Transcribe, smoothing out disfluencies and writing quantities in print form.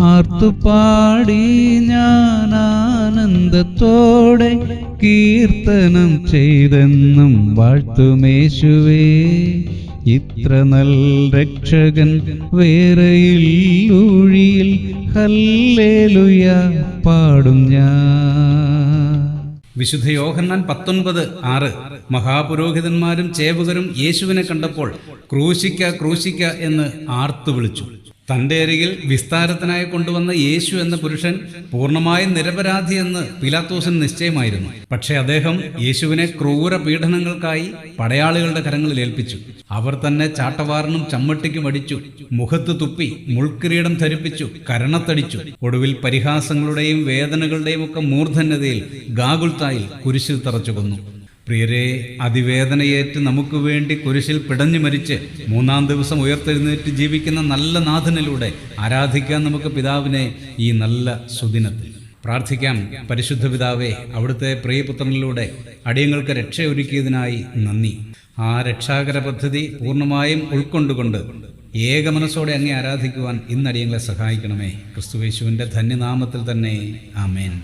ആർത്തുപാടി ഞാൻ ആനന്ദത്തോടെ കീർത്തനം ചെയ്തെന്നും വാഴ്ത്തുമേശുവേ. ഇത്ര നൽ രക്ഷകൻ വേറെയിൽ ഊഴിയിൽ ഹല്ലേലൂയ പാടും ഞാൻ. വിശുദ്ധ യോഹന്നാൻ 19:6. മഹാപുരോഹിതന്മാരും ചേവകരും യേശുവിനെ കണ്ടപ്പോൾ ക്രൂശിക്ക ക്രൂശിക്ക എന്ന് ആർത്തു വിളിച്ചു. തൻ്റെ അരികിൽ വിസ്താരത്തിനായി കൊണ്ടുവന്ന യേശു എന്ന പുരുഷൻ പൂർണ്ണമായും നിരപരാധി എന്ന് പിലാത്തോസിന് നിശ്ചയമായിരുന്നു. പക്ഷേ അദ്ദേഹം യേശുവിനെ ക്രൂര പീഡനങ്ങൾക്കായി പടയാളികളുടെ കരങ്ങളിൽ ഏൽപ്പിച്ചു. അവർ തന്നെ ചാട്ടവാറിനും ചമ്മട്ടിക്കും അടിച്ചു, മുഖത്ത് തുപ്പി, മുൾക്കിരീടം ധരിപ്പിച്ചു, കരണത്തടിച്ചു. ഒടുവിൽ പരിഹാസങ്ങളുടെയും വേദനകളുടെയും ഒക്കെ മൂർധന്യതയിൽ ഗാഗുൽത്തായിൽ കുരിശിൽ തറച്ചു കൊന്നു. പ്രിയരെ, അതിവേദനയേറ്റ് നമുക്ക് വേണ്ടി കുരിശിൽ പിടഞ്ഞു മരിച്ച് 3-ാം ദിവസം ഉയർത്തെഴുന്നേറ്റ് ജീവിക്കുന്ന നല്ല നാഥനിലൂടെ ആരാധിക്കാൻ നമുക്ക് പിതാവിനെ ഈ നല്ല സുദിനത്തിൽ. പ്രാർത്ഥിക്കാം. പരിശുദ്ധ പിതാവേ, അവിടുത്തെ പ്രിയപുത്രനിലൂടെ അടിയങ്ങൾക്ക് രക്ഷയൊരുക്കിയതിനായി നന്ദി. ആ രക്ഷാകര പദ്ധതി പൂർണ്ണമായും ഉൾക്കൊണ്ടുകൊണ്ട് ഏക മനസ്സോടെ അങ്ങേ ആരാധിക്കുവാൻ ഇന്നടിയങ്ങളെ സഹായിക്കണമേ. ക്രിസ്തുയേശുവിൻ്റെ ധന്യനാമത്തിൽ തന്നെ. ആമേൻ.